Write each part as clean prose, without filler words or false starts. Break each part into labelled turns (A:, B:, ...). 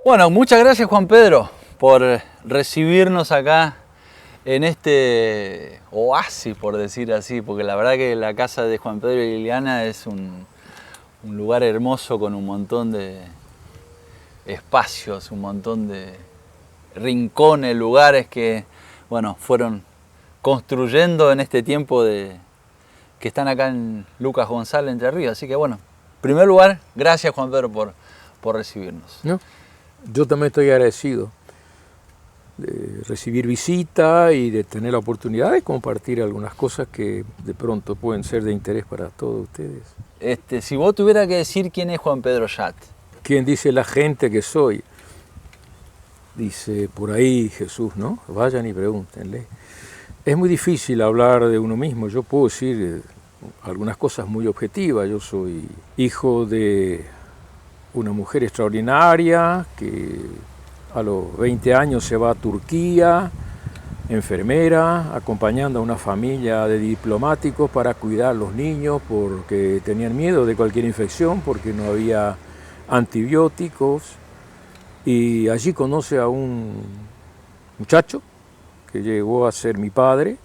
A: Bueno, muchas gracias Juan Pedro por recibirnos acá en este oasis, por decir así, porque la verdad que la casa de Juan Pedro y Liliana es un lugar hermoso con un montón de espacios, un montón de rincones, lugares que, bueno, fueron construyendo en este tiempo que están acá en Lucas González, Entre Ríos. Así que, bueno, en primer lugar, gracias Juan Pedro por recibirnos.
B: ¿No? Yo también estoy agradecido de recibir visita y de tener la oportunidad de compartir algunas cosas que de pronto pueden ser de interés para todos ustedes.
A: Si vos tuvieras que decir quién es Juan Pedro Yat.
B: ¿Quién dice la gente que soy? Dice por ahí Jesús, ¿no? Vayan y pregúntenle. Es muy difícil hablar de uno mismo. Yo puedo decir algunas cosas muy objetivas. Yo soy hijo de una mujer extraordinaria que a los 20 años se va a Turquía, enfermera, acompañando a una familia de diplomáticos para cuidar a los niños porque tenían miedo de cualquier infección, porque no había antibióticos. Y allí conoce a un muchacho que llegó a ser mi padre,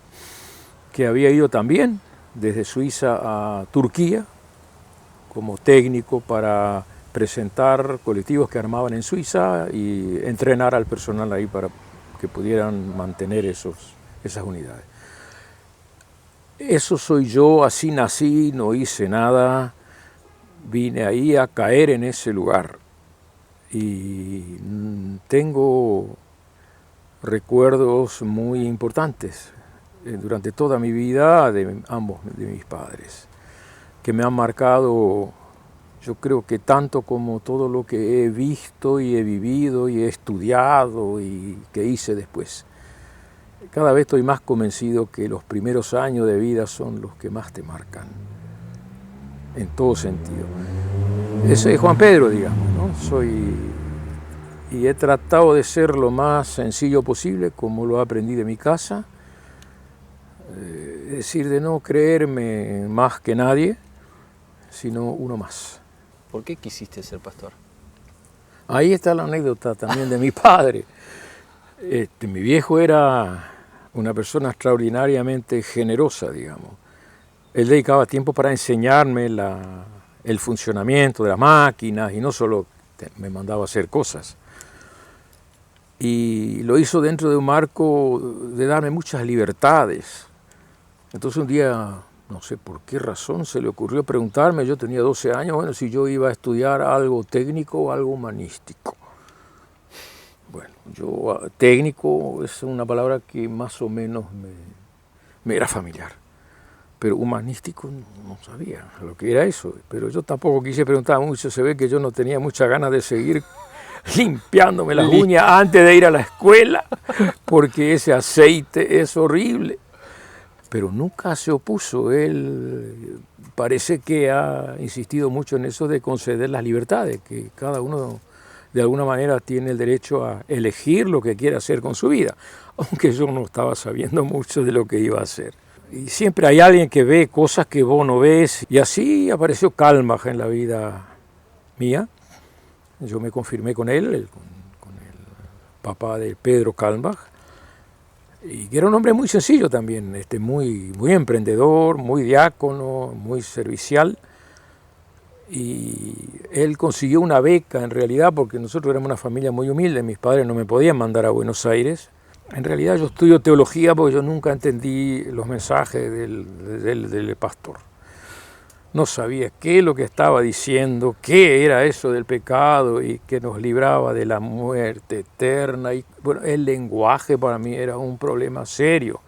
B: que había ido también desde Suiza a Turquía como técnico para presentar colectivos que armaban en Suiza y entrenar al personal ahí para que pudieran mantener esas unidades. Eso soy yo, así nací, no hice nada, vine ahí a caer en ese lugar. Y tengo recuerdos muy importantes durante toda mi vida de ambos de mis padres, que me han marcado. Yo creo que tanto como todo lo que he visto y he vivido y he estudiado y que hice después. Cada vez estoy más convencido que los primeros años de vida son los que más te marcan, en todo sentido. Ese es Juan Pedro, digamos, ¿no? Y he tratado de ser lo más sencillo posible, como lo aprendí de mi casa. Es decir, de no creerme más que nadie, sino uno más.
A: ¿Por qué quisiste ser pastor?
B: Ahí está la anécdota también de mi padre. Mi viejo era una persona extraordinariamente generosa, digamos. Él dedicaba tiempo para enseñarme el funcionamiento de las máquinas y no solo me mandaba a hacer cosas. Y lo hizo dentro de un marco de darme muchas libertades. Entonces un día, no sé por qué razón, se le ocurrió preguntarme, yo tenía 12 años, bueno, si yo iba a estudiar algo técnico o algo humanístico. Bueno, técnico es una palabra que más o menos me era familiar, pero humanístico no sabía lo que era eso. Pero yo tampoco quise preguntar mucho, se ve que yo no tenía muchas ganas de seguir limpiándome las uñas antes de ir a la escuela, porque ese aceite es horrible. Pero nunca se opuso. Él parece que ha insistido mucho en eso de conceder las libertades, que cada uno de alguna manera tiene el derecho a elegir lo que quiere hacer con su vida, aunque yo no estaba sabiendo mucho de lo que iba a hacer. Y siempre hay alguien que ve cosas que vos no ves, y así apareció Kalmbach en la vida mía. Yo me confirmé con él, con el papá de Pedro Kalmbach, y que era un hombre muy sencillo también, muy emprendedor, muy diácono, muy servicial. Y él consiguió una beca en realidad porque nosotros éramos una familia muy humilde, mis padres no me podían mandar a Buenos Aires. En realidad yo estudio teología porque yo nunca entendí los mensajes del pastor. No sabía qué es lo que estaba diciendo, qué era eso del pecado y que nos libraba de la muerte eterna. Y bueno, el lenguaje para mí era un problema serio.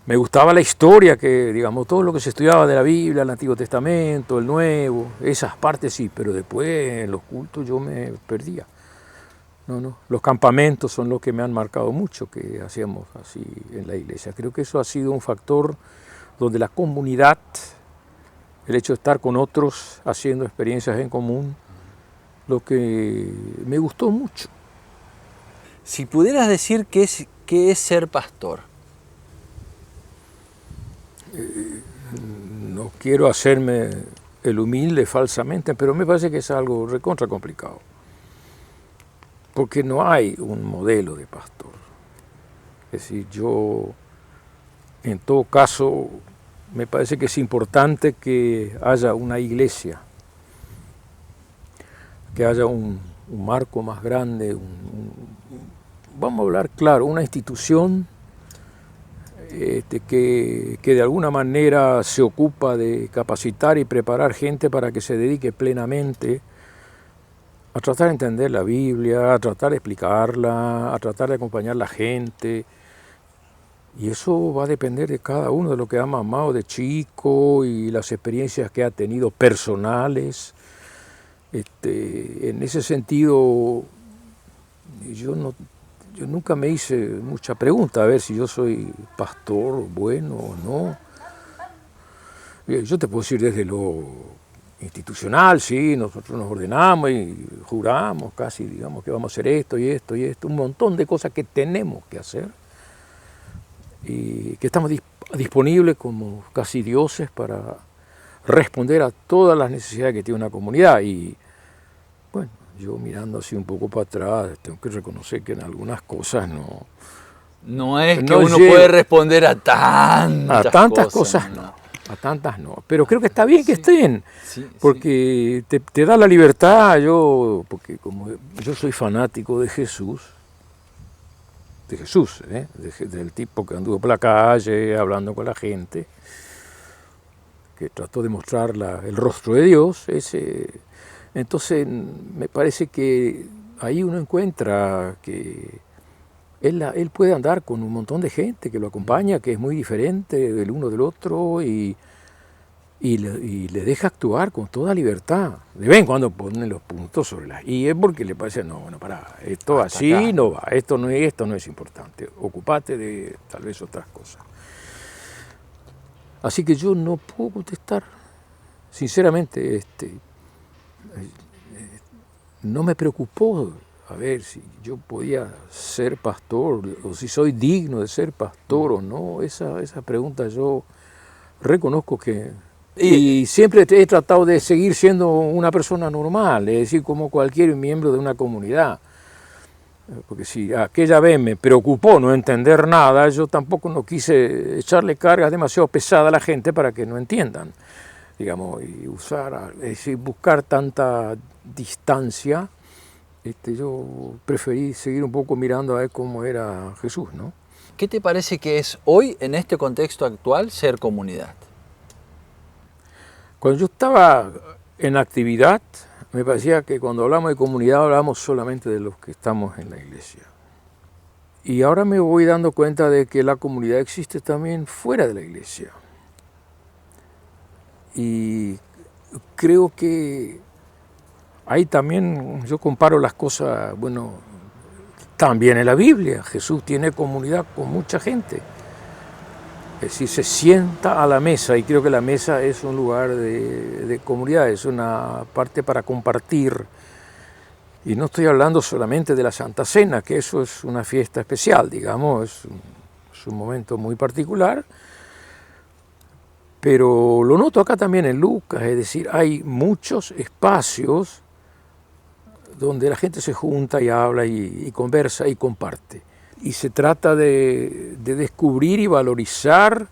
B: Me gustaba la historia, que digamos, todo lo que se estudiaba de la Biblia, el Antiguo Testamento, el Nuevo, esas partes sí, pero después en los cultos yo me perdía. No, los campamentos son los que me han marcado mucho, que hacíamos así en la iglesia. Creo que eso ha sido un factor donde la comunidad, el hecho de estar con otros haciendo experiencias en común, lo que me gustó mucho.
A: Si pudieras decir qué es ser pastor.
B: No quiero hacerme el humilde falsamente, pero me parece que es algo recontra complicado. porque no hay un modelo de pastor. Es decir, yo, en todo caso, me parece que es importante que haya una iglesia, que haya un marco más grande, vamos a hablar claro, una institución que de alguna manera se ocupa de capacitar y preparar gente para que se dedique plenamente a tratar de entender la Biblia, a tratar de explicarla, a tratar de acompañar a la gente. Y eso va a depender de cada uno, de lo que ha mamado de chico y las experiencias que ha tenido personales. En ese sentido, yo nunca me hice mucha pregunta a ver si yo soy pastor bueno o no. Yo te puedo decir desde lo institucional, sí, nosotros nos ordenamos y juramos casi, digamos, que vamos a hacer esto y esto y esto, un montón de cosas que tenemos que hacer y que estamos disponibles como casi dioses para responder a todas las necesidades que tiene una comunidad. Y bueno, yo mirando así un poco para atrás, tengo que reconocer que en algunas cosas
A: no es que uno puede responder a tantas
B: cosas no. A tantas no, pero creo que está bien que estén, porque te da la libertad. Porque como yo soy fanático de Jesús, del tipo que anduvo por la calle hablando con la gente, que trató de mostrar el rostro de Dios, entonces me parece que ahí uno encuentra que él puede andar con un montón de gente que lo acompaña, que es muy diferente del uno del otro, y le deja actuar con toda libertad. De vez en cuando pone los puntos sobre las i, porque le parece, no, bueno, pará, esto hasta así acá no va, esto no es importante, ocupate de tal vez otras cosas. Así que yo no puedo contestar, sinceramente, no me preocupó a ver si yo podía ser pastor o si soy digno de ser pastor o no. Esa pregunta yo reconozco que... Y siempre he tratado de seguir siendo una persona normal, es decir, como cualquier miembro de una comunidad. Porque si aquella vez me preocupó no entender nada, yo tampoco no quise echarle cargas demasiado pesadas a la gente para que no entiendan, digamos, y es decir, buscar tanta distancia. Yo preferí seguir un poco mirando a ver cómo era Jesús, ¿no?
A: ¿Qué te parece que es hoy, en este contexto actual, ser comunidad?
B: Cuando yo estaba en actividad, me parecía que cuando hablamos de comunidad hablamos solamente de los que estamos en la iglesia. Y ahora me voy dando cuenta de que la comunidad existe también fuera de la iglesia. Y creo que ahí también yo comparo las cosas, bueno, también en la Biblia. Jesús tiene comunidad con mucha gente. Es decir, se sienta a la mesa, y creo que la mesa es un lugar de comunidad, es una parte para compartir. Y no estoy hablando solamente de la Santa Cena, que eso es una fiesta especial, digamos, es un momento muy particular. Pero lo noto acá también en Lucas, es decir, hay muchos espacios donde la gente se junta y habla y conversa y comparte. Y se trata de descubrir y valorizar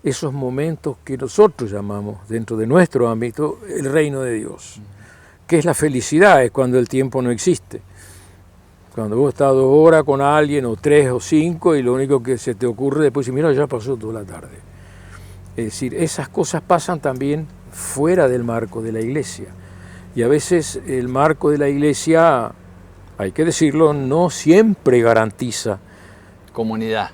B: esos momentos que nosotros llamamos, dentro de nuestro ámbito, el reino de Dios. Que es la felicidad, es cuando el tiempo no existe. Cuando vos estás 2 horas con alguien, o 3 o 5, y lo único que se te ocurre después es, mira, ya pasó toda la tarde. Es decir, esas cosas pasan también fuera del marco de la iglesia. Y a veces el marco de la iglesia, hay que decirlo, no siempre garantiza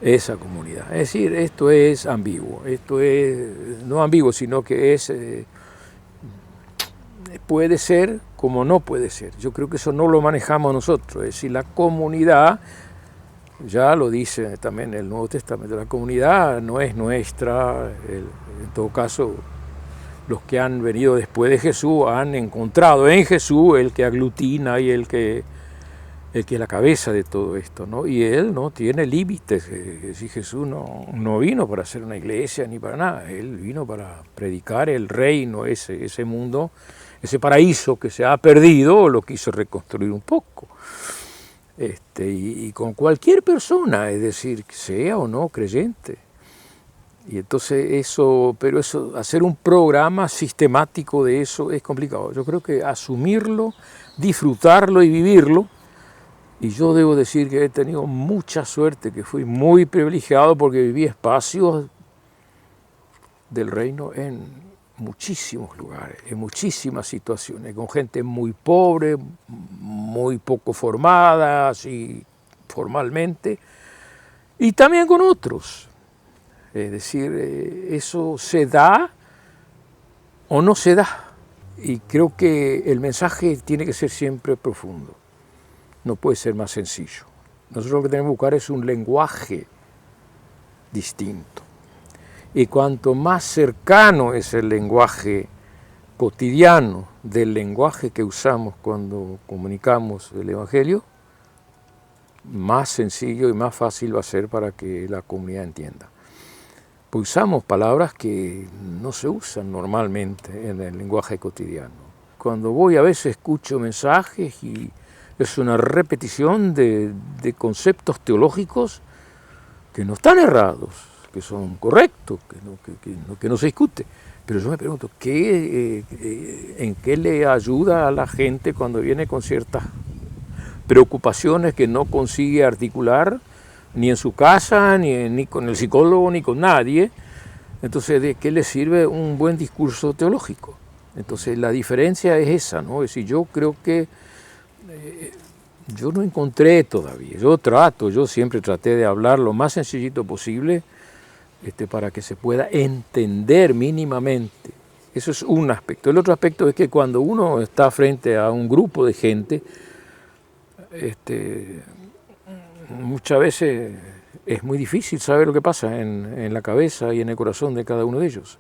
B: esa comunidad. Es decir, esto es ambiguo. Esto es no ambiguo, sino que puede ser como no puede ser. Yo creo que eso no lo manejamos nosotros. Es decir, la comunidad, ya lo dice también el Nuevo Testamento, la comunidad no es nuestra. En todo caso, los que han venido después de Jesús han encontrado en Jesús el que aglutina y el que es la cabeza de todo esto, ¿no? Y él no tiene límites. Si Jesús no vino para hacer una iglesia ni para nada, él vino para predicar el reino, ese mundo, ese paraíso que se ha perdido, lo quiso reconstruir un poco. y con cualquier persona, es decir, sea o no creyente. Y entonces pero hacer un programa sistemático de eso es complicado. Yo creo que asumirlo, disfrutarlo y vivirlo. Y yo debo decir que he tenido mucha suerte, que fui muy privilegiado porque viví espacios del reino en muchísimos lugares, en muchísimas situaciones, con gente muy pobre, muy poco formada, así formalmente, y también con otros. Es decir, eso se da o no se da. Y creo que el mensaje tiene que ser siempre profundo. No puede ser más sencillo. Nosotros lo que tenemos que buscar es un lenguaje distinto. Y cuanto más cercano es el lenguaje cotidiano del lenguaje que usamos cuando comunicamos el Evangelio, más sencillo y más fácil va a ser para que la comunidad entienda. Pues usamos palabras que no se usan normalmente en el lenguaje cotidiano. Cuando voy a veces escucho mensajes y es una repetición de conceptos teológicos que no están errados, que son correctos, que no se discute. Pero yo me pregunto, ¿en qué le ayuda a la gente cuando viene con ciertas preocupaciones que no consigue articular ni en su casa, ni con el psicólogo, ni con nadie? Entonces, ¿de qué le sirve un buen discurso teológico? Entonces, la diferencia es esa, ¿no? Es decir, yo creo que yo no encontré todavía, yo siempre traté de hablar lo más sencillito posible para que se pueda entender mínimamente. Eso es un aspecto. El otro aspecto es que cuando uno está frente a un grupo de gente, muchas veces es muy difícil saber lo que pasa en la cabeza y en el corazón de cada uno de ellos.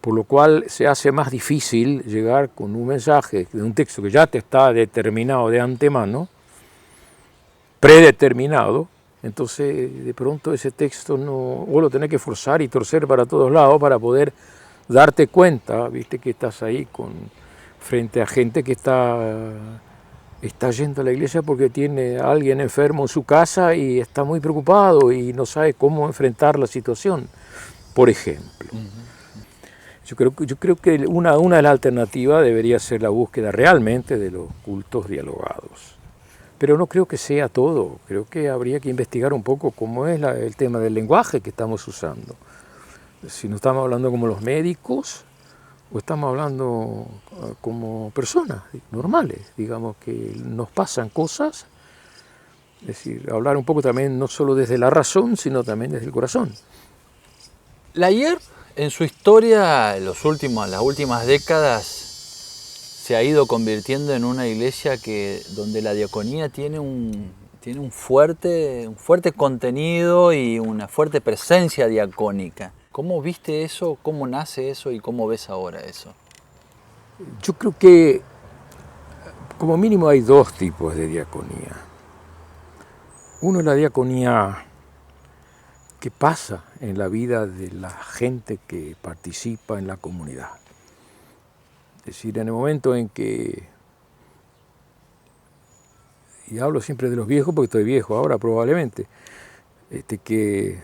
B: Por lo cual se hace más difícil llegar con un mensaje de un texto que ya te está determinado de antemano, predeterminado. Entonces de pronto ese texto vos lo tenés que forzar y torcer para todos lados para poder darte cuenta, viste, que estás ahí frente a gente que está yendo a la iglesia porque tiene a alguien enfermo en su casa y está muy preocupado y no sabe cómo enfrentar la situación, por ejemplo. Yo creo que una de las alternativas debería ser la búsqueda realmente de los cultos dialogados. Pero no creo que sea todo. Creo que habría que investigar un poco cómo es el tema del lenguaje que estamos usando. Si no estamos hablando como los médicos o estamos hablando como personas normales, digamos, que nos pasan cosas. Es decir, hablar un poco también no solo desde la razón, sino también desde el corazón.
A: La ayer, en su historia, las últimas décadas, se ha ido convirtiendo en una iglesia donde la diaconía tiene un fuerte contenido y una fuerte presencia diacónica. ¿Cómo viste eso? ¿Cómo nace eso? ¿Y cómo ves ahora eso?
B: Yo creo que como mínimo hay dos tipos de diaconía. Uno es la diaconía que pasa en la vida de la gente que participa en la comunidad. Es decir, en el momento en que, y hablo siempre de los viejos porque estoy viejo ahora probablemente, que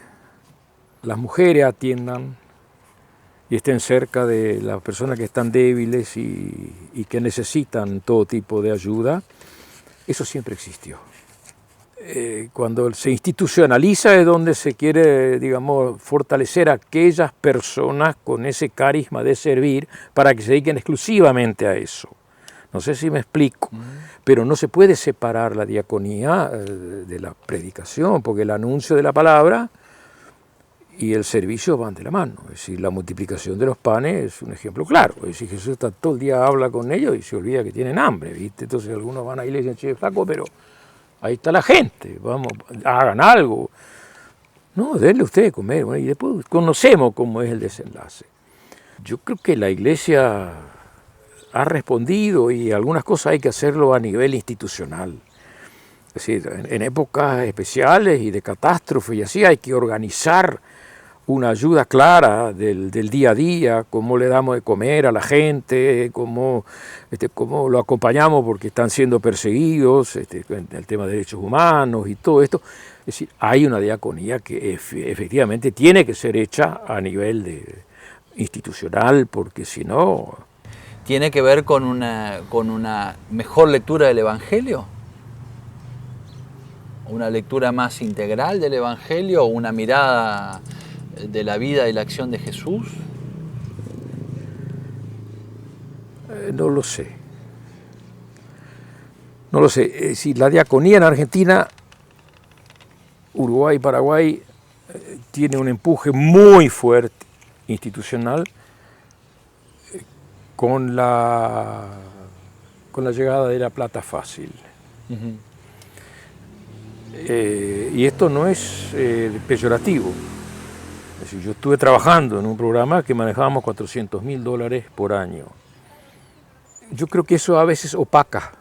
B: las mujeres atiendan y estén cerca de las personas que están débiles y que necesitan todo tipo de ayuda, eso siempre existió. Cuando se institucionaliza es donde se quiere, digamos, fortalecer a aquellas personas con ese carisma de servir para que se dediquen exclusivamente a eso. No sé si me explico, pero no se puede separar la diaconía de la predicación, porque el anuncio de la palabra y el servicio van de la mano. Es decir, la multiplicación de los panes es un ejemplo claro. Es decir, Jesús está todo el día habla con ellos y se olvida que tienen hambre, ¿viste? Entonces algunos van a la iglesia y dicen, che, flaco, pero ahí está la gente, vamos, hagan algo. No, denle ustedes de comer. Bueno, y después conocemos cómo es el desenlace. Yo creo que la iglesia ha respondido y algunas cosas hay que hacerlo a nivel institucional. Es decir, en épocas especiales y de catástrofe y así hay que organizar una ayuda clara del día a día, cómo le damos de comer a la gente, cómo lo acompañamos porque están siendo perseguidos, el tema de derechos humanos y todo esto. Es decir, hay una diaconía que efectivamente tiene que ser hecha a nivel institucional, porque si no...
A: ¿Tiene que ver con una mejor lectura del Evangelio? ¿Una lectura más integral del Evangelio o una mirada de la vida y la acción de Jesús?
B: No lo sé. No lo sé. Es decir, la diaconía en Argentina, Uruguay y Paraguay tiene un empuje muy fuerte institucional con la llegada de la plata fácil. Uh-huh. Y esto no es peyorativo. Es decir, yo estuve trabajando en un programa que manejábamos $400.000 por año. Yo creo que eso a veces opaca.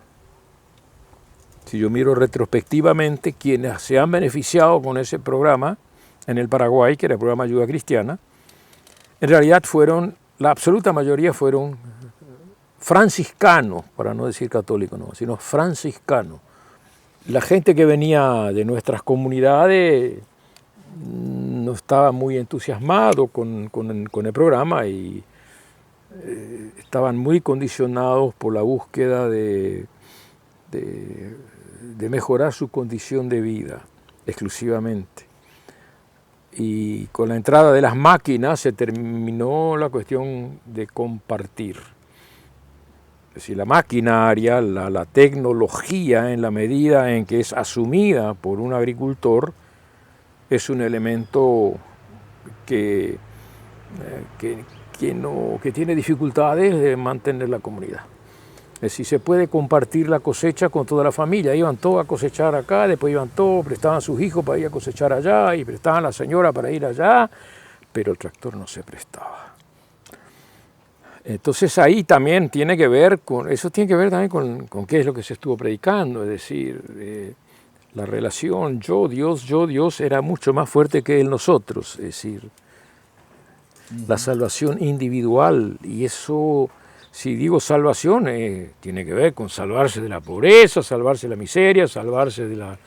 B: Si yo miro retrospectivamente, quienes se han beneficiado con ese programa en el Paraguay, que era el programa Ayuda Cristiana, en realidad la absoluta mayoría fueron franciscanos, para no decir católicos, no, sino franciscanos. La gente que venía de nuestras comunidades no estaba muy entusiasmado con el programa y estaban muy condicionados por la búsqueda de mejorar su condición de vida exclusivamente. Y con la entrada de las máquinas se terminó la cuestión de compartir. Es decir, la maquinaria, la tecnología, en la medida en que es asumida por un agricultor, es un elemento que tiene dificultades de mantener la comunidad. Es decir, se puede compartir la cosecha con toda la familia. Iban todos a cosechar acá, después iban todos, prestaban a sus hijos para ir a cosechar allá, y prestaban a la señora para ir allá, pero el tractor no se prestaba. Entonces ahí también tiene que ver también con qué es lo que se estuvo predicando, es decir, la relación yo, Dios era mucho más fuerte que el nosotros, es decir, la salvación individual, y eso, si digo salvación, tiene que ver con salvarse de la pobreza, salvarse de la miseria, salvarse de la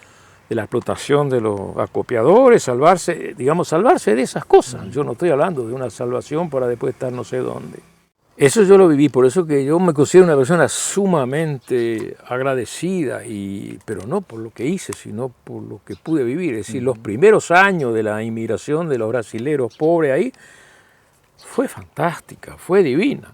B: explotación de los acopiadores, salvarse de esas cosas. Yo no estoy hablando de una salvación para después estar no sé dónde. Eso yo lo viví, por eso que yo me considero una persona sumamente agradecida, pero no por lo que hice, sino por lo que pude vivir. Es decir, los primeros años de la inmigración de los brasileros pobres ahí fue fantástica, fue divina.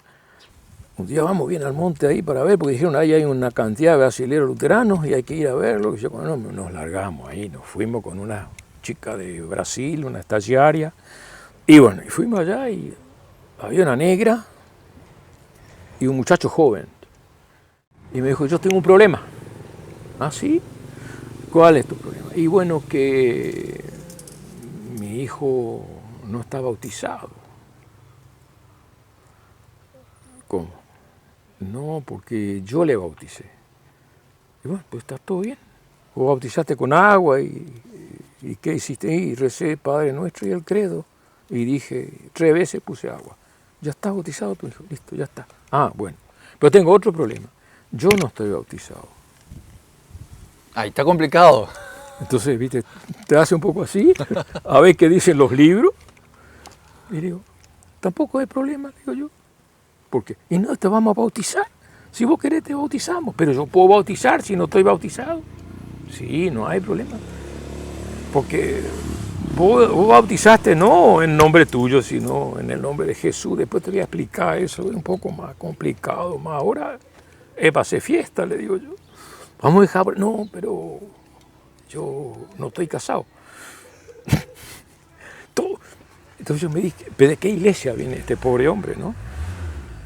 B: Un día vamos bien al monte ahí para ver, porque dijeron ahí hay una cantidad de brasileros luteranos y hay que ir a verlo. Y yo, bueno, nos largamos ahí, nos fuimos con una chica de Brasil, una estagiaria, y bueno, y fuimos allá y había una negra y un muchacho joven. Y me dijo, yo tengo un problema. ¿Ah, sí? ¿Cuál es tu problema? Y bueno, que mi hijo no está bautizado. ¿Cómo? No, porque yo le bauticé. Y bueno, pues está todo bien. Vos bautizaste con agua y ¿qué hiciste? Y recé Padre Nuestro y el credo. Y dije, 3 veces puse agua. Ya está bautizado tu hijo, listo, ya está. Ah, bueno. Pero tengo otro problema. Yo no estoy bautizado.
A: Ahí está complicado.
B: Entonces, viste, te hace un poco así, a ver qué dicen los libros. Y digo, tampoco hay problema, digo yo. ¿Por qué? Y no, te vamos a bautizar. Si vos querés, te bautizamos. Pero yo puedo bautizar si no estoy bautizado. Sí, no hay problema. Porque vos bautizaste no en nombre tuyo, sino en el nombre de Jesús. Después te voy a explicar eso, es un poco más complicado. Más ahora es para hacer fiesta, le digo yo. Vamos a dejar... No, pero yo no estoy casado. Entonces yo me dije, ¿de qué iglesia viene este pobre hombre, no?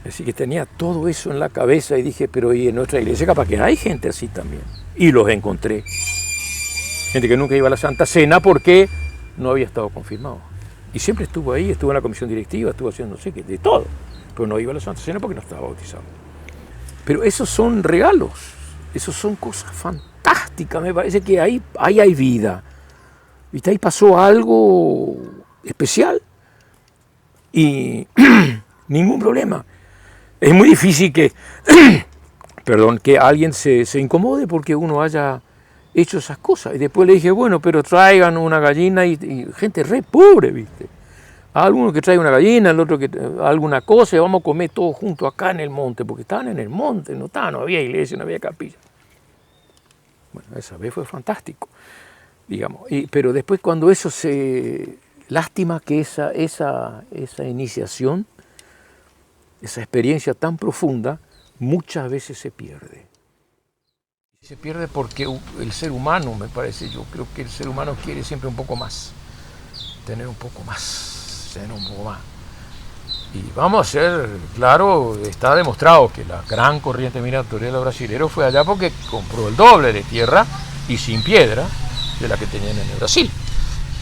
B: Así que tenía todo eso en la cabeza y dije, pero y en nuestra iglesia capaz que hay gente así también. Y los encontré. Gente que nunca iba a la Santa Cena porque no había estado confirmado. Y siempre estuvo ahí, estuvo en la comisión directiva, estuvo haciendo, no sé qué, de todo. Pero no iba a la Santa Cena porque no estaba bautizado. Pero esos son regalos, esos son cosas fantásticas. Me parece que ahí hay vida. ¿Viste? Ahí pasó algo especial. y ningún problema. Es muy difícil que, perdón, que alguien se incomode porque uno haya hecho esas cosas. Y después le dije, bueno, pero traigan una gallina y gente re pobre, ¿viste? Alguno que trae una gallina, el otro que alguna cosa, y vamos a comer todos juntos acá en el monte, porque estaban en el monte, no había iglesia, no había capilla. Bueno, esa vez fue fantástico, digamos. Pero después cuando eso se... Lástima que esa iniciación, esa experiencia tan profunda, muchas veces se pierde. Se pierde porque el ser humano, me parece, yo creo que el ser humano quiere siempre un poco más, tener un poco más, tener un poco más. Y vamos a ser, claro, está demostrado que la gran corriente migratoria de los brasileños fue allá porque compró el doble de tierra y sin piedra de la que tenían en el Brasil.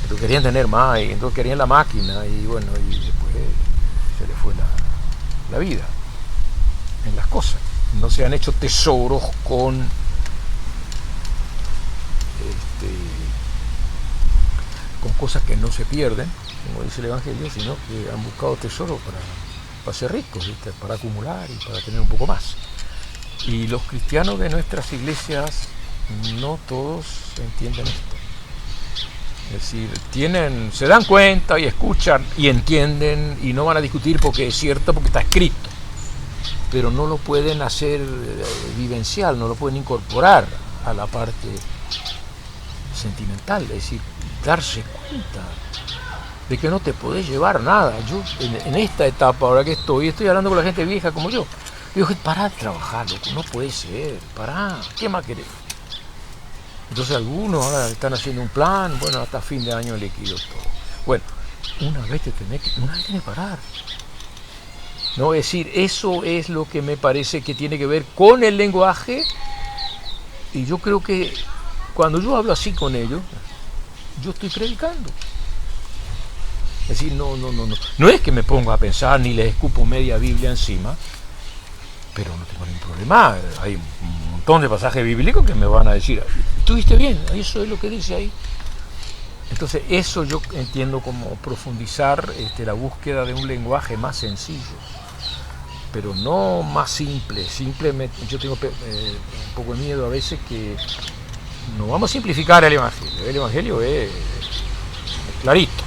B: Pero querían tener más y entonces querían la máquina y bueno, y después se les fue la vida en las cosas. No se han hecho tesoros con cosas que no se pierden, como dice el Evangelio, sino que han buscado tesoros para ser ricos, ¿viste? Para acumular y para tener un poco más. Y los cristianos de nuestras iglesias no todos entienden esto. Es decir, se dan cuenta y escuchan y entienden y no van a discutir porque es cierto, porque está escrito, pero no lo pueden hacer vivencial, no lo pueden incorporar a la parte sentimental, es decir, darse cuenta de que no te podés llevar nada. Yo en esta etapa, ahora que estoy hablando con la gente vieja como yo, digo, pará de trabajar, loco, no puede ser, pará, ¿qué más querés? Entonces algunos ahora están haciendo un plan, bueno, hasta fin de año liquido todo. Bueno, una vez tenés que parar. No, es decir, eso es lo que me parece que tiene que ver con el lenguaje, y yo creo que cuando yo hablo así con ellos, yo estoy predicando. Es decir, no es que me ponga a pensar ni les escupo media Biblia encima, pero no tengo ningún problema. Hay un montón de pasajes bíblicos que me van a decir, ¿estuviste bien? Eso es lo que dice ahí. Entonces eso yo entiendo como profundizar la búsqueda de un lenguaje más sencillo, pero no más simple. Simplemente yo tengo un poco de miedo a veces que no vamos a simplificar el Evangelio. El Evangelio es clarito.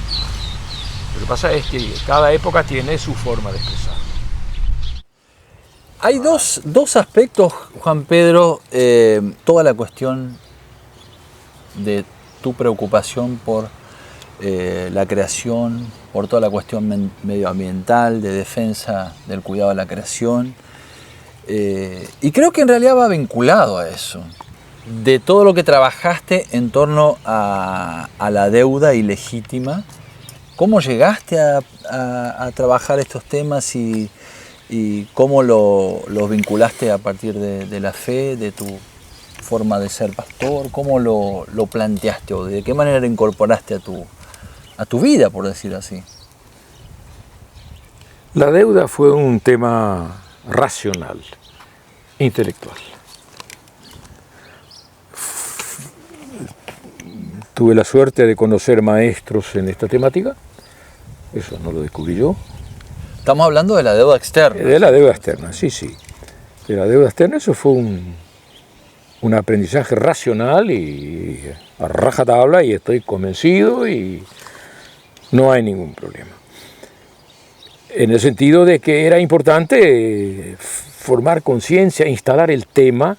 B: Lo que pasa es que cada época tiene su forma de expresar.
A: Hay dos aspectos, Juan Pedro, toda la cuestión de tu preocupación por la creación, por toda la cuestión medioambiental, de defensa del cuidado de la creación, y creo que en realidad va vinculado a eso, de todo lo que trabajaste en torno a la deuda ilegítima. ¿Cómo llegaste a trabajar estos temas y cómo los vinculaste a partir de la fe, de tu forma de ser pastor? ¿Cómo lo planteaste o de qué manera lo incorporaste a tu vida, por decir así?
B: La deuda fue un tema racional, intelectual. Tuve la suerte de conocer maestros en esta temática, eso no lo descubrí yo.
A: Estamos hablando de la deuda externa.
B: De la deuda externa, sí. De la deuda externa, eso fue un aprendizaje racional y a rajatabla, y estoy convencido y no hay ningún problema. En el sentido de que era importante formar conciencia, instalar el tema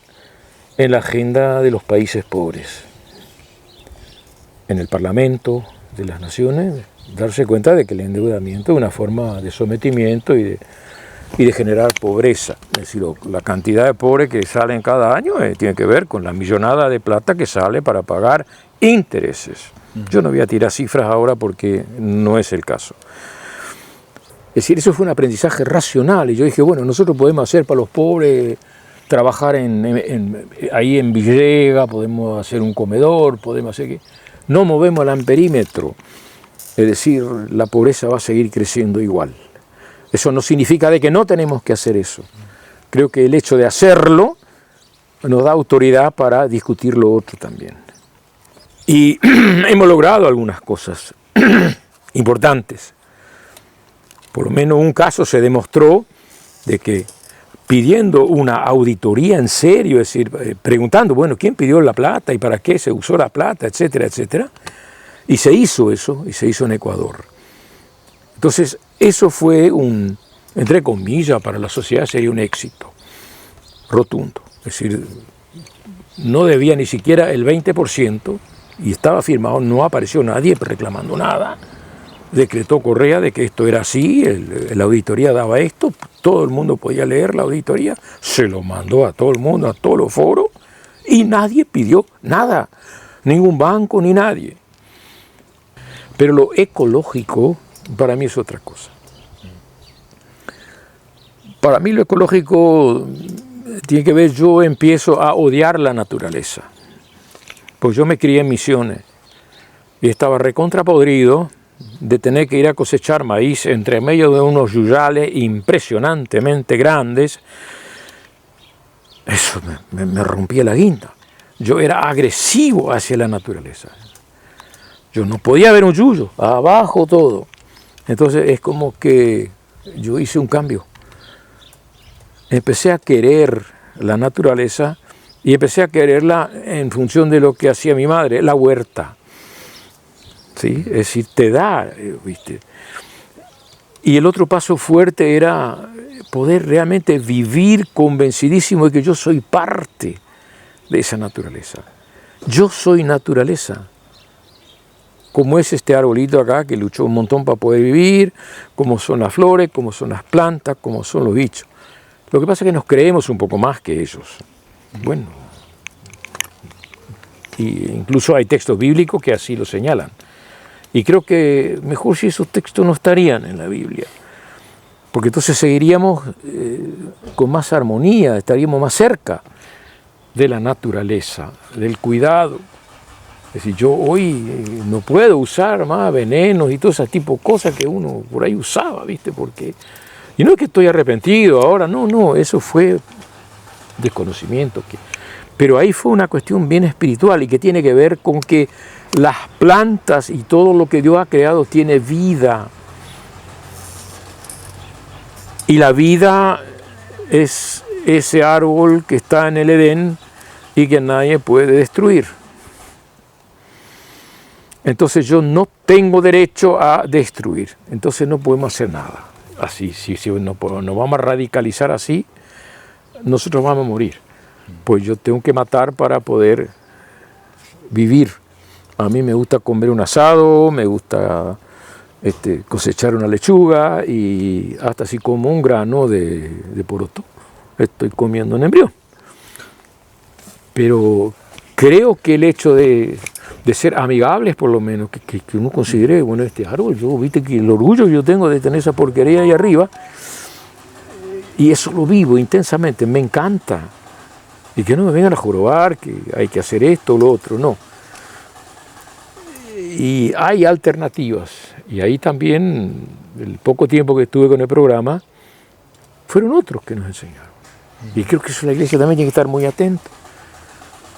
B: en la agenda de los países pobres, en el Parlamento de las Naciones, darse cuenta de que el endeudamiento es una forma de sometimiento y de generar pobreza. Es decir, la cantidad de pobres que salen cada año tiene que ver con la millonada de plata que sale para pagar intereses. Yo no voy a tirar cifras ahora porque no es el caso. Es decir, eso fue un aprendizaje racional, y yo dije, bueno, nosotros podemos hacer para los pobres, trabajar ahí en Villega, podemos hacer un comedor, podemos hacer que... No movemos el amperímetro. Es decir, la pobreza va a seguir creciendo igual. Eso no significa de que no tenemos que hacer eso. Creo que el hecho de hacerlo nos da autoridad para discutir lo otro también. Y hemos logrado algunas cosas importantes. por lo menos un caso se demostró de que pidiendo una auditoría en serio, es decir, preguntando, bueno, ¿quién pidió la plata y para qué se usó la plata, etcétera, etcétera? Y se hizo eso, y se hizo en Ecuador. Entonces, eso fue entre comillas, para la sociedad sería un éxito rotundo. Es decir, no debía ni siquiera el 20% y estaba firmado, no apareció nadie reclamando nada. Decretó Correa de que esto era así, la auditoría daba esto, todo el mundo podía leer la auditoría, se lo mandó a todo el mundo, a todos los foros, y nadie pidió nada, ningún banco ni nadie. Pero lo ecológico para mí es otra cosa. Para mí lo ecológico tiene que ver, yo empiezo a odiar la naturaleza, pues yo me crié en Misiones y estaba recontrapodrido de tener que ir a cosechar maíz entre medio de unos yuyales impresionantemente grandes. Eso me rompía la guinda. Yo era agresivo hacia la naturaleza. Yo no podía ver un yuyo, abajo todo. Entonces es como que yo hice un cambio. Empecé a querer la naturaleza y empecé a quererla en función de lo que hacía mi madre, la huerta. ¿Sí? Es decir, te da, ¿viste? Y el otro paso fuerte era poder realmente vivir convencidísimo de que yo soy parte de esa naturaleza. Yo soy naturaleza. Como es este arbolito acá que luchó un montón para poder vivir, como son las flores, como son las plantas, como son los bichos. Lo que pasa es que nos creemos un poco más que ellos. Bueno, y incluso hay textos bíblicos que así lo señalan. Y creo que mejor si esos textos no estarían en la Biblia, porque entonces seguiríamos con más armonía, estaríamos más cerca de la naturaleza, del cuidado. Es decir, yo hoy no puedo usar más venenos y todo ese tipo de cosas que uno por ahí usaba, ¿viste? Porque, y no es que estoy arrepentido ahora, no, eso fue desconocimiento. Pero ahí fue una cuestión bien espiritual y que tiene que ver con que las plantas y todo lo que Dios ha creado tiene vida. Y la vida es ese árbol que está en el Edén y que nadie puede destruir. Entonces yo no tengo derecho a destruir. Entonces no podemos hacer nada. Así, si nos vamos a radicalizar así, nosotros vamos a morir. Pues yo tengo que matar para poder vivir. A mí me gusta comer un asado, me gusta cosechar una lechuga y hasta así como un grano de poroto. Estoy comiendo un embrión. Pero creo que el hecho de ser amigables, por lo menos, que uno considere, bueno, este árbol, viste que el orgullo que yo tengo de tener esa porquería ahí arriba, y eso lo vivo intensamente, me encanta. Y que no me vengan a jorobar que hay que hacer esto o lo otro, no. Y hay alternativas. Y ahí también, el poco tiempo que estuve con el programa, fueron otros que nos enseñaron. Y creo que eso la iglesia también tiene que estar muy atenta.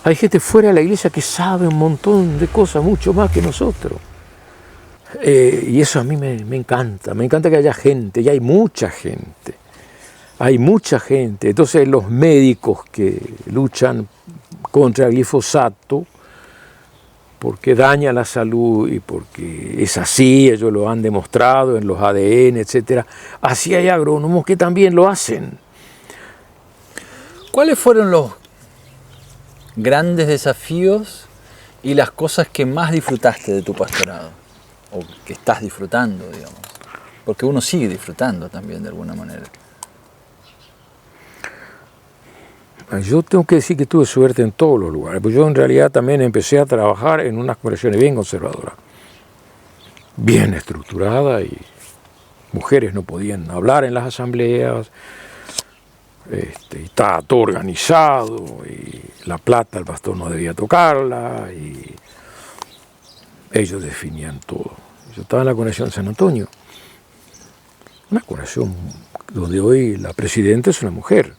B: Hay gente fuera de la iglesia que sabe un montón de cosas, mucho más que nosotros. Y eso a mí me encanta que haya gente, y hay mucha gente. Hay mucha gente. Entonces los médicos que luchan contra el glifosato, porque daña la salud y porque es así, ellos lo han demostrado en los ADN, etc. Así hay agrónomos que también lo hacen.
A: ¿Cuáles fueron los grandes desafíos y las cosas que más disfrutaste de tu pastorado? O que estás disfrutando, digamos. Porque uno sigue disfrutando también de alguna manera.
B: Yo tengo que decir que tuve suerte en todos los lugares, pues yo en realidad también empecé a trabajar en unas congregaciones bien conservadoras, bien estructuradas, y mujeres no podían hablar en las asambleas, y estaba todo organizado, y la plata el pastor no debía tocarla, y ellos definían todo. Yo estaba en la congregación de San Antonio, una congregación donde hoy la presidenta es una mujer.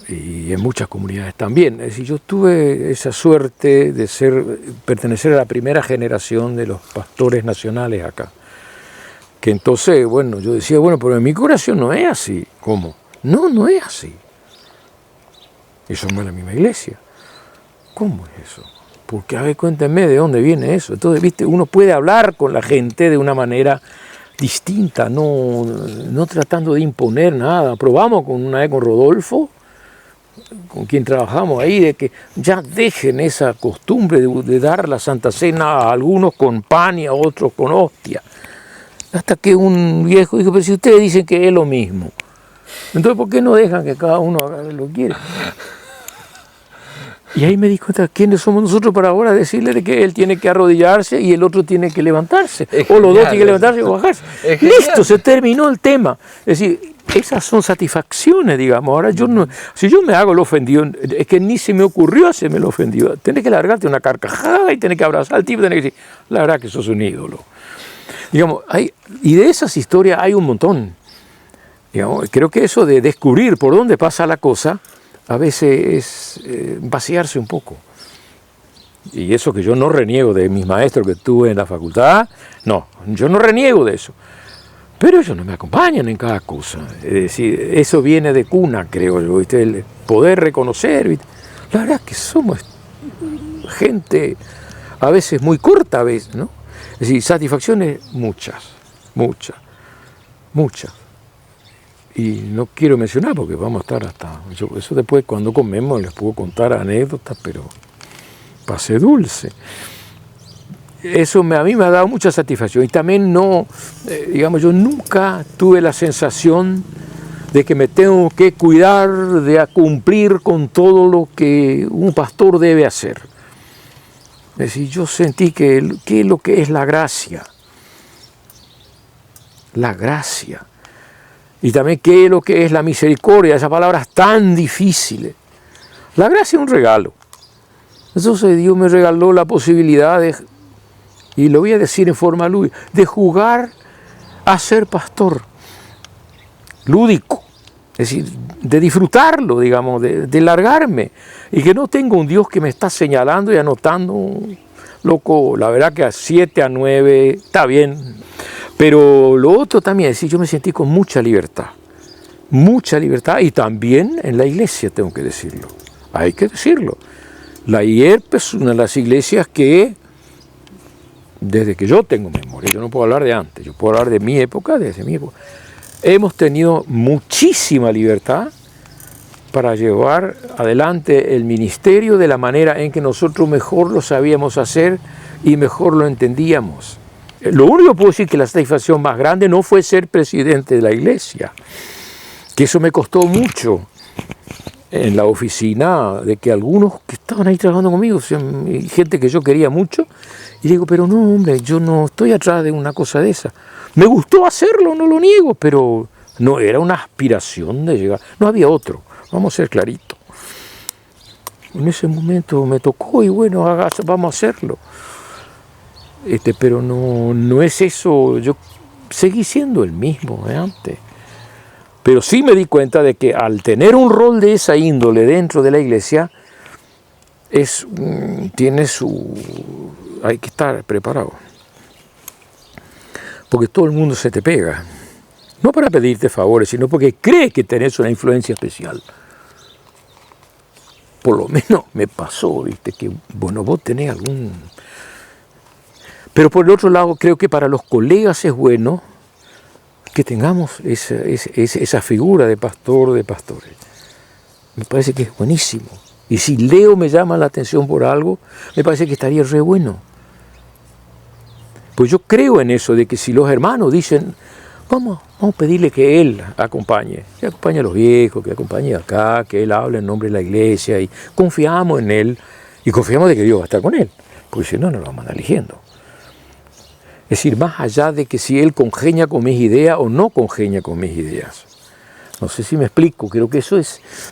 B: Y en muchas comunidades también. Es decir, yo tuve esa suerte de pertenecer a la primera generación de los pastores nacionales acá, que entonces, bueno, yo decía, bueno, pero en mi corazón no es así. ¿Cómo? No, no es así. Eso no es la misma iglesia. ¿Cómo es eso? Porque, a ver, cuéntenme de dónde viene eso. Entonces, viste, uno puede hablar con la gente de una manera distinta, no tratando de imponer nada. Probamos una vez con Rodolfo, con quien trabajamos ahí, de que ya dejen esa costumbre de dar la Santa Cena a algunos con pan y a otros con hostia. Hasta que un viejo dijo, pero si ustedes dicen que es lo mismo, entonces ¿por qué no dejan que cada uno haga lo que quiere? Y ahí me di cuenta, ¿quiénes somos nosotros para ahora decirle que él tiene que arrodillarse y el otro tiene que levantarse? O los dos tienen que levantarse o bajarse. Listo, se terminó el tema. Es decir, esas son satisfacciones, digamos. Ahora yo no, si yo me hago el ofendido, es que ni se me ocurrió hacerme el ofendido. Tenés que largarte una carcajada y tenés que abrazar al tipo, tenés que decir, la verdad que sos un ídolo. Digamos, y de esas historias hay un montón. Digamos, creo que eso de descubrir por dónde pasa la cosa, a veces es vaciarse un poco. Y eso que yo no reniego de mis maestros que tuve en la facultad, no, yo no reniego de eso. Pero ellos no me acompañan en cada cosa. Es decir, eso viene de cuna, creo yo, ¿viste? El poder reconocer, ¿viste? La verdad es que somos gente a veces muy corta, a veces, ¿no? Es decir, satisfacciones muchas, muchas, muchas. Y no quiero mencionar porque vamos a estar hasta... eso después cuando comemos les puedo contar anécdotas, pero pase dulce. Eso a mí me ha dado mucha satisfacción. Y también digamos, yo nunca tuve la sensación de que me tengo que cuidar de cumplir con todo lo que un pastor debe hacer. Es decir, yo sentí que es lo que es la gracia. La gracia. Y también qué es lo que es la misericordia, esas palabras tan difíciles. La gracia es un regalo. Entonces Dios me regaló la posibilidad de, y lo voy a decir en forma lúdica, de jugar a ser pastor. Lúdico. Es decir, de disfrutarlo, digamos, de largarme. Y que no tengo un Dios que me está señalando y anotando, loco, la verdad que a 7, a 9, está bien. Pero lo otro también, es decir, yo me sentí con mucha libertad y también en la iglesia tengo que decirlo, hay que decirlo. La IERP es una de las iglesias que, desde que yo tengo memoria, yo no puedo hablar de antes, yo puedo hablar de mi época, desde mi época, hemos tenido muchísima libertad para llevar adelante el ministerio de la manera en que nosotros mejor lo sabíamos hacer y mejor lo entendíamos. Lo único que puedo decir que la satisfacción más grande no fue ser presidente de la iglesia, que eso me costó mucho en la oficina, de que algunos que estaban ahí trabajando conmigo, gente que yo quería mucho, y digo, pero no, hombre, yo no estoy atrás de una cosa de esa. Me gustó hacerlo, no lo niego, pero no era una aspiración de llegar, no había otro, vamos a ser claritos. En ese momento me tocó y bueno, vamos a hacerlo. Pero no es eso, yo seguí siendo el mismo de antes. Pero sí me di cuenta de que al tener un rol de esa índole dentro de la iglesia, hay que estar preparado. Porque todo el mundo se te pega. No para pedirte favores, sino porque cree que tenés una influencia especial. Por lo menos me pasó, ¿viste? Que, bueno, vos tenés algún... Pero por el otro lado, creo que para los colegas es bueno que tengamos esa figura de pastor, de pastores. Me parece que es buenísimo. Y si Leo me llama la atención por algo, me parece que estaría re bueno. Pues yo creo en eso, de que si los hermanos dicen, vamos a pedirle que él acompañe a los viejos, que acompañe acá, que él hable en nombre de la iglesia, y confiamos en él, y confiamos de que Dios va a estar con él, porque si no, no lo vamos a andar eligiendo. Es decir, más allá de que si él congenia con mis ideas o no congenia con mis ideas. No sé si me explico, creo que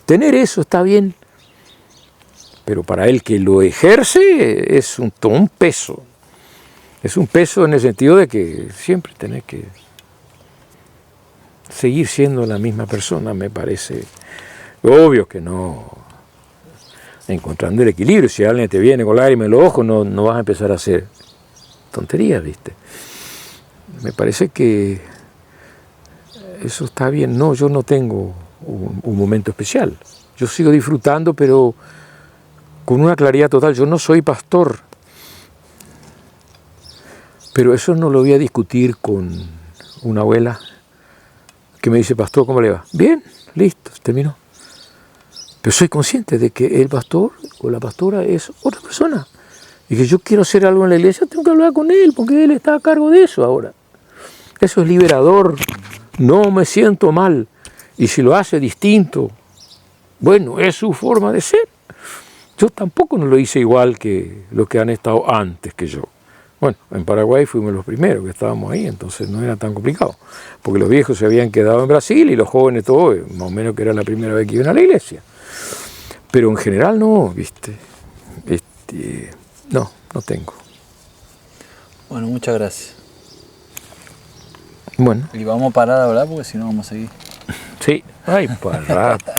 B: tener eso está bien, pero para el que lo ejerce es un peso. Es un peso en el sentido de que siempre tenés que seguir siendo la misma persona, me parece. Obvio que no, encontrando el equilibrio, si alguien te viene con lágrimas en los ojos, no vas a empezar a hacer tonterías, ¿viste? Me parece que eso está bien. No, yo no tengo un momento especial. Yo sigo disfrutando, pero con una claridad total. Yo no soy pastor, pero eso no lo voy a discutir con una abuela que me dice, pastor, ¿cómo le va? Bien, listo, terminó. Pero soy consciente de que el pastor o la pastora es otra persona. Y que yo quiero hacer algo en la iglesia, tengo que hablar con él, porque él está a cargo de eso ahora. Eso es liberador, no me siento mal. Y si lo hace distinto, bueno, es su forma de ser. Yo tampoco no lo hice igual que los que han estado antes que yo. Bueno, en Paraguay fuimos los primeros que estábamos ahí, entonces no era tan complicado. Porque los viejos se habían quedado en Brasil y los jóvenes todo, más o menos que era la primera vez que iban a la iglesia. Pero en general no, ¿viste? No tengo.
A: Bueno, muchas gracias.
B: Bueno.
A: Y vamos a parar de hablar porque si no vamos a seguir.
B: Sí, ay, para rato.